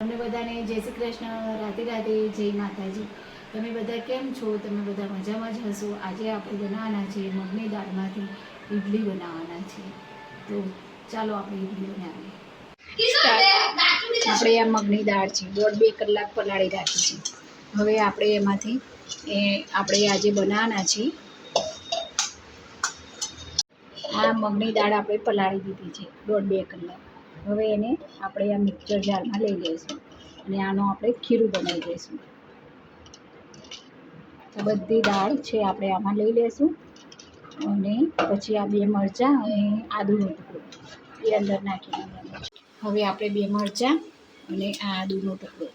તમને બધાને જય શ્રી કૃષ્ણ, રાધે રાધે, જય માતાજી। તમે બધા કેમ છો? તમે બધા મજામાં જ હશો। આજે આપણે બનાવવાના છે મગની દાળમાંથી ઇડલી બનાવવાના છે। તો ચાલો આપણે ઇડલી બનાવીએ। આપણે આ મગની દાળ છે 1.5-2 કલાક પલાળી રાખી છે। હવે આપણે એમાંથી આપણે આજે બનાવવાના છીએ। આ મગની દાળ આપણે પલાળી દીધી છે 1.5-2 કલાક। હવે એને આપણે આ મિક્સર જારમાં લઈ લઈશું અને આનું આપણે ખીરું બનાવી દઈશું। આ બધી દાળ છે આપણે આમાં લઈ લઈશું અને પછી આ 2 મરચાં અને આદુનો ટુકડો એ અંદર નાખી દેવાનું। હવે આપણે 2 મરચાં અને આ આદુનો ટુકડો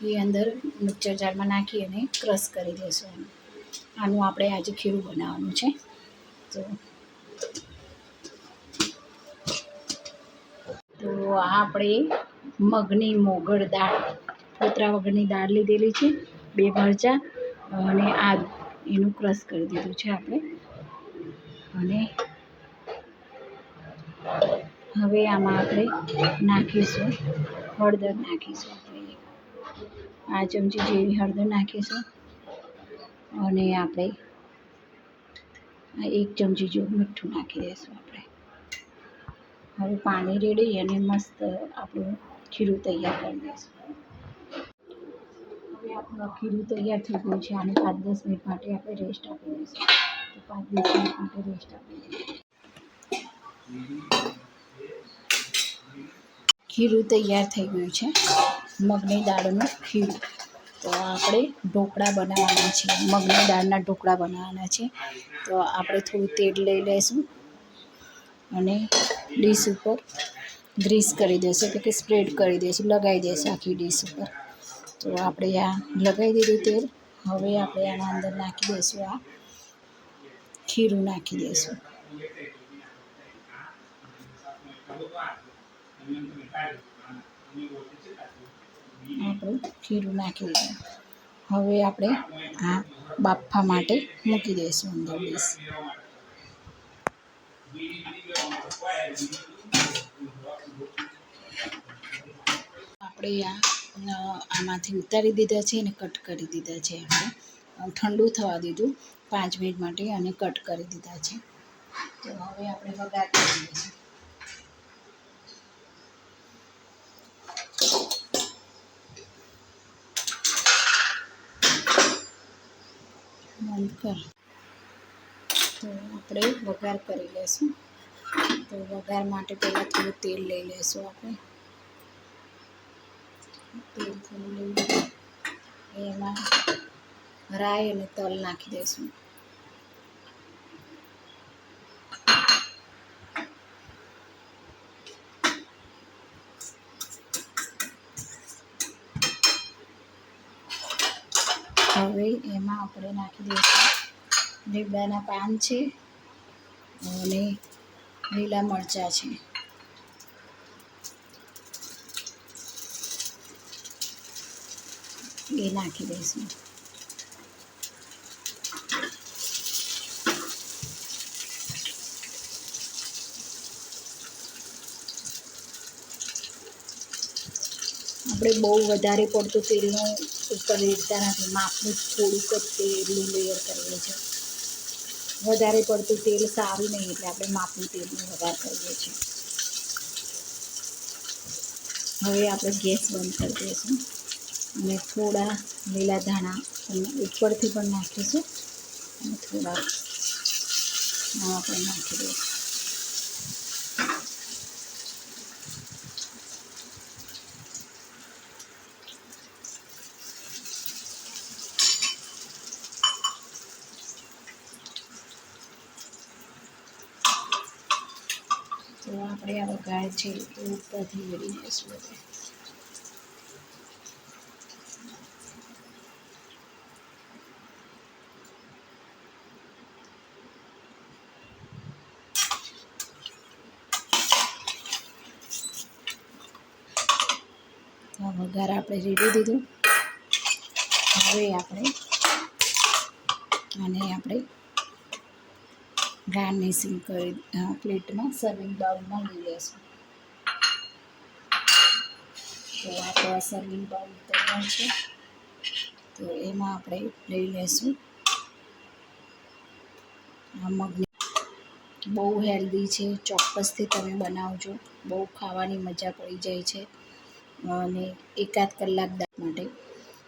એ અંદર મિક્સર જારમાં નાખી અને ક્રશ કરી દઈશું। આનું આપણે આજે ખીરું બનાવવાનું છે। તો આપણે મગની મોગળ દાળ ફોતરા વગરની દાળ લીધેલી છે, 2 મરચાં અને આદું એનું ક્રશ કરી દીધું છે આપણે। અને હવે આમાં આપણે નાખીશું હળદર નાખીશું। આપણે આ ચમચી જેવી હળદર નાખીશું અને આપણે આ 1 ચમચી જેવું મીઠું નાખી દઈશું આપણે। હવે પાણી રેડી અને મસ્ત આપણું ખીરું તૈયાર કરી દઈશું। હવે આપણું ખીરું તૈયાર થઈ ગયું છે। આને 5-10 મિનિટ માટે આપણે રેસ્ટ આપી દઈશું। તો 5-10 મિનિટ માટે રેસ્ટ આપી દઈશું। ખીરું તૈયાર થઈ ગયું છે, મગની દાળનું ખીરું। તો આપણે ઢોકળા બનાવવાના છે, મગની દાળના ઢોકળા બનાવવાના છે। તો આપણે થોડું તેલ લઈ લઈશું અને ડીશ ઉપર ગ્રીસ કરી દઈશું, એટલે કે સ્પ્રેડ કરી દઈશું, લગાવી દઈશું આખી ડીશ ઉપર। તો આપણે આ લગાવી દીધું તેલ। હવે આપણે આના અંદર નાખી દઈશું આ ખીરું નાખી દઈશું। આપણું ખીરું નાખી દીધું। હવે આપણે આ બાફવા માટે મૂકી દઈશું અંદર ડીશ। આપણે આમાંથી ઉતારી દીધા છે અને કટ કરી દીધા છે। આપણે ઠંડુ થવા દીધું 5 મિનિટ માટે અને કટ કરી દીધા છે। તો હવે આપણે વઘાર કરી દઈશું। બંધ કર। તો આપણે વઘાર કરી લઈશું। તો વઘાર માટે પહેલાં થોડું તેલ લઈ લઈશું આપણે। તેલ થોડું લઈ એમાં રાઈ અને તલ નાખી દઈશું। હવે એમાં આપણે નાખી દઈશું લીમડાના પાન છે અને લીલા મરચાં છે। એ નાખી દઈશું। આપણે બહુ વધારે પડતું તેલનું ઉપર રેડતા નથી, માપનું થોડુંક જ તેલનું લેયર કરીએ છીએ। વધારે પડતું તેલ સારું નહીં, એટલે આપણે માપનું તેલનો વઘાર કરીએ છીએ। હવે આપણે ગેસ બંધ કરી દઈશું અને થોડા લીલા ધાણા ઉપરથી પણ નાખીશું અને થોડા આપણે નાખી દઈશું। તો આપણે આ વઘાર છે એ ઉપરથી વેરી દઈશું બધે। તો વઘાર આપણે રેડી દીધું। હવે આપણે આને ગાર્નિશિંગ કરી પ્લેટમાં સર્વિંગ બાઉલમાં લઈ લઈશું। તો આપણો સર્વિંગ બાઉલ તૈયાર છે. તો એમાં આપણે લઈ લઈશું આ મગની. બહુ હેલ્ધી છે, ચોક્કસથી તમે બનાવજો, બહુ ખાવાની મજા પડી જાય છે. અને એકાદ કલાક દાળ માટે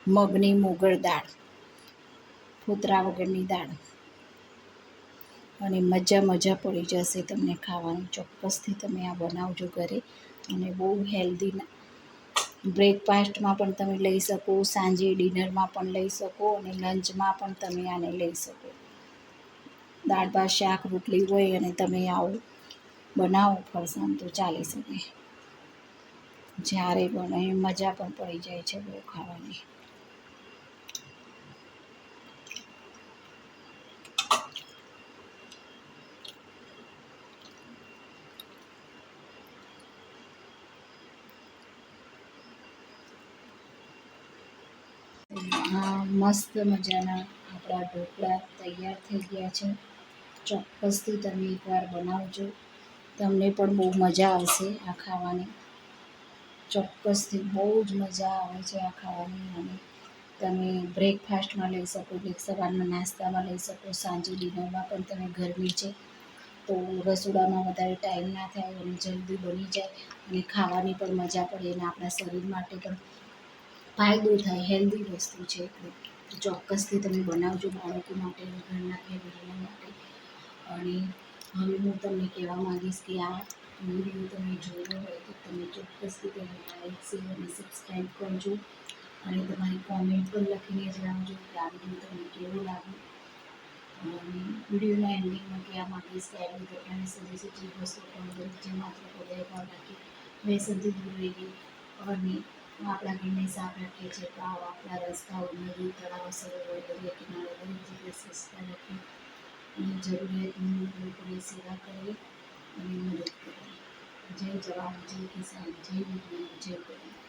મગની મોગળ દાળ, ફોતરા વગરની દાળ, અને મજા પડી જશે તમને ખાવાની. ચોક્કસથી તમે આ બનાવજો ઘરે. અને બહુ હેલ્ધી બ્રેકફાસ્ટમાં પણ તમે લઈ શકો, સાંજે ડિનરમાં પણ લઈ શકો, અને લંચમાં પણ તમે આને લઈ શકો. દાળ ભાત શાક રોટલી હોય અને તમે આવું બનાવો ફરસાણ તો ચાલી શકે. જ્યારે બને મજા પણ પડી જાય છે બહુ ખાવાની. હા, મસ્ત મજાના આપણા ઢોકળા તૈયાર થઈ ગયા છે. ચોક્કસથી તમે એકવાર બનાવજો, તમને પણ બહુ મજા આવશે આ ખાવાની. ચોક્કસથી બહુ જ મજા આવે છે આ ખાવાની. અને તમે બ્રેકફાસ્ટમાં લઈ શકો, સવારના નાસ્તામાં લઈ શકો, સાંજે ડિનરમાં પણ. તમે ગરમી છે તો રસોડામાં વધારે ટાઈમ ના થાય અને જલ્દી બની જાય, અને ખાવાની પણ મજા પડે, અને આપણા શરીર માટે પણ ફાયદો થાય. હેલ્ધી વસ્તુ છે એટલે ચોક્કસથી તમે બનાવજો બાળકો માટે, ઘરના ફેમિલીના માટે. અને હવે હું તમને કહેવા માંગીશ કે આ વિડીયો તમે જોયો હોય તો તમે ચોક્કસથી તેને લાઈક, શેર અને સબસ્ક્રાઈબ કરજો. અને તમારી કોમેન્ટ પણ લખીને જણાવજો કે આ વિડીયો તમને કેવો લાગ્યો. અને વિડીયોના એન્ડિંગમાં કહેવા માંગીશ કે આવી ઘટનાની સજેશનની વસ્તુ પણ જે માત્ર હૃદયભાવ રાખી વ્યસનથી દૂર રહીએ. અને આપણા ઘરને સાફ રાખીએ છીએ તો આપણા રસ્તાઓ, નદી, તળાવ, સરોવર, દરિયા કિનારે દરેક જગ્યાએ સ્વચ્છતા રાખીએ. અને જરૂરિયાતમંદ લોકોની સેવા કરીએ અને મદદ કરીએ. જય જવાન, જય કિસાન, જય વિજ્ઞાન, જય ગરવી.